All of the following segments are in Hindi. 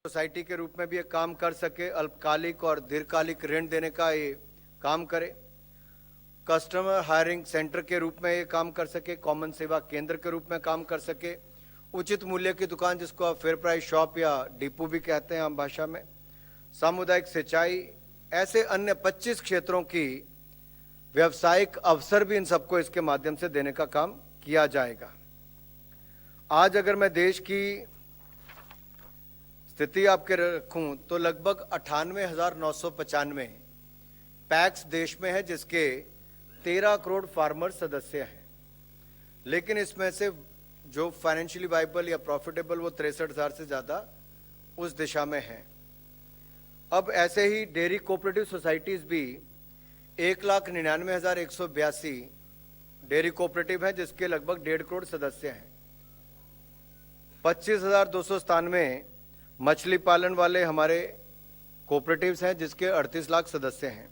सोसाइटी के रूप में भी एक काम कर सके, अल्पकालिक और दीर्घकालिक ऋण देने का ये काम करे, कस्टमर हायरिंग सेंटर के रूप में ये काम कर सके, कॉमन सेवा केंद्र के रूप में काम कर सके, उचित मूल्य की दुकान जिसको आप फेयर प्राइस शॉप या डिपो भी कहते हैं आम भाषा में, सामुदायिक सिंचाई, ऐसे अन्य 25 क्षेत्रों की व्यावसायिक अवसर भी इन सबको इसके माध्यम से देने का काम किया जाएगा। आज अगर मैं देश की स्थिति आपके रखूं तो लगभग 98,995 पैक्स देश में है, जिसके 13 करोड़ फार्मर सदस्य हैं। लेकिन इसमें से जो फाइनेंशियली वाइबल या प्रॉफिटेबल वो 63,000 से ज़्यादा उस दिशा में है। अब ऐसे ही डेयरी कोऑपरेटिव सोसाइटीज़ भी 1,99,182 डेयरी कोऑपरेटिव हैं, जिसके लगभग 1.5 करोड़ सदस्य हैं। 25,297 मछली पालन वाले हमारे कोऑपरेटिव्स हैं, जिसके 38 लाख सदस्य हैं।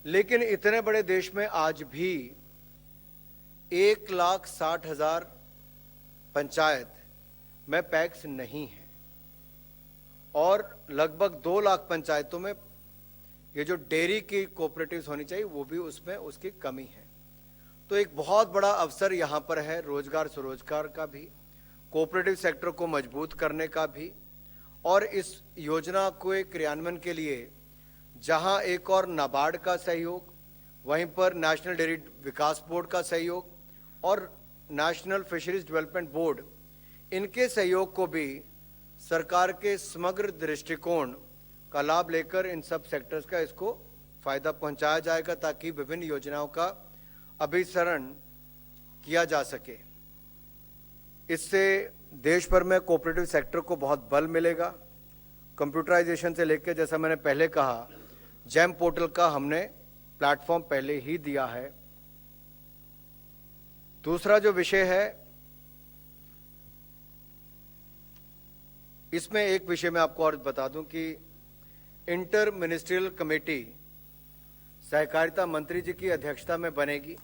लेकिन इतने बड़े देश में आज भी 1,60,000 पंचायत में पैक्स नहीं है और लगभग 2 लाख पंचायतों में ये जो डेयरी की कोऑपरेटिव्स होनी चाहिए वो भी उसमें उसकी कमी है। तो एक बहुत बड़ा अवसर यहाँ पर है रोजगार स्वरोजगार का भी, कोऑपरेटिव सेक्टर को मजबूत करने का भी, और इस योजना को एक क्रियान्वयन के लिए जहाँ एक और नाबार्ड का सहयोग, वहीं पर नेशनल डेयरी विकास बोर्ड का सहयोग और नेशनल फिशरीज डेवलपमेंट बोर्ड, इनके सहयोग को भी सरकार के समग्र दृष्टिकोण का लाभ लेकर इन सब सेक्टर्स का इसको फायदा पहुंचाया जाएगा, ताकि विभिन्न योजनाओं का अभिसरण किया जा सके। इससे देश भर में कोऑपरेटिव सेक्टर को बहुत बल मिलेगा। कंप्यूटराइजेशन से लेकर, जैसा मैंने पहले कहा, जैम पोर्टल का हमने प्लेटफॉर्म पहले ही दिया है। दूसरा जो विषय है, इसमें एक विषय मैं आपको और बता दूं कि इंटर मिनिस्ट्रियल कमेटी सहकारिता मंत्री जी की अध्यक्षता में बनेगी,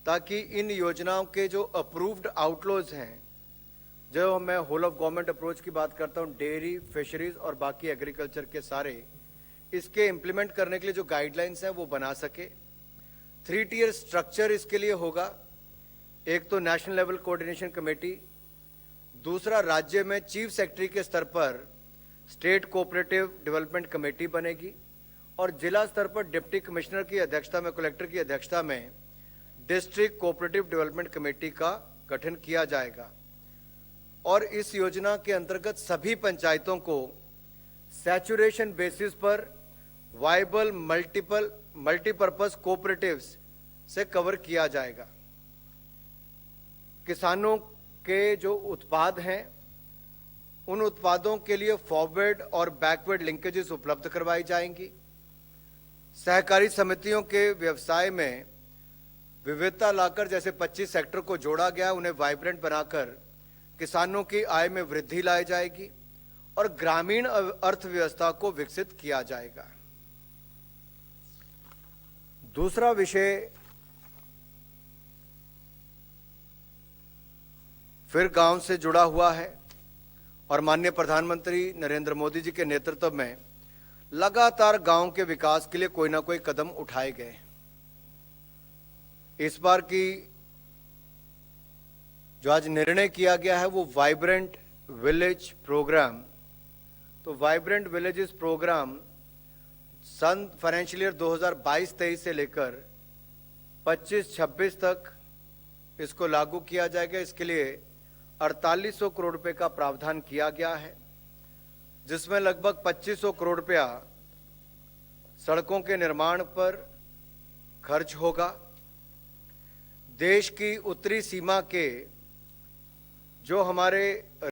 ताकि इन योजनाओं के जो अप्रूव्ड आउटलॉज हैं, जो मैं होल ऑफ गवर्नमेंट अप्रोच की बात करता हूं, डेयरी, फिशरीज और बाकी एग्रीकल्चर के सारे, इसके इम्प्लीमेंट करने के लिए जो गाइडलाइंस हैं वो बना सके। 3 टियर स्ट्रक्चर इसके लिए होगा। एक तो नेशनल लेवल कोऑर्डिनेशन कमेटी, दूसरा राज्य में चीफ सेक्रेटरी के स्तर पर स्टेट कोऑपरेटिव डेवलपमेंट कमेटी बनेगी, और जिला स्तर पर डिप्टी कमिश्नर की अध्यक्षता में, कलेक्टर की अध्यक्षता में डिस्ट्रिक्ट कोऑपरेटिव डेवलपमेंट कमेटी का गठन किया जाएगा। और इस योजना के अंतर्गत सभी पंचायतों को सैचुरेशन बेसिस पर वाइबल मल्टीपर्पज कोऑपरेटिव्स से कवर किया जाएगा। किसानों के जो उत्पाद हैं, उन उत्पादों के लिए फॉरवर्ड और बैकवर्ड लिंकेजेस उपलब्ध करवाई जाएंगी। सहकारी समितियों के व्यवसाय में विविधता लाकर, जैसे 25 सेक्टर को जोड़ा गया, उन्हें वाइब्रेंट बनाकर किसानों की आय में वृद्धि लाई जाएगी और ग्रामीण अर्थव्यवस्था को विकसित किया जाएगा। दूसरा विषय फिर गांव से जुड़ा हुआ है, और माननीय प्रधानमंत्री नरेंद्र मोदी जी के नेतृत्व में लगातार गांव के विकास के लिए कोई ना कोई कदम उठाए गए। इस बार की जो आज निर्णय किया गया है वो वाइब्रेंट विलेज प्रोग्राम। तो वाइब्रेंट विलेजेस प्रोग्राम सन फाइनेंशियल ईयर 2022-23 से लेकर 25-26 तक इसको लागू किया जाएगा। इसके लिए 4800 करोड़ रुपए का प्रावधान किया गया है, जिसमें लगभग 2500 करोड़ रुपया सड़कों के निर्माण पर खर्च होगा। देश की उत्तरी सीमा के जो हमारे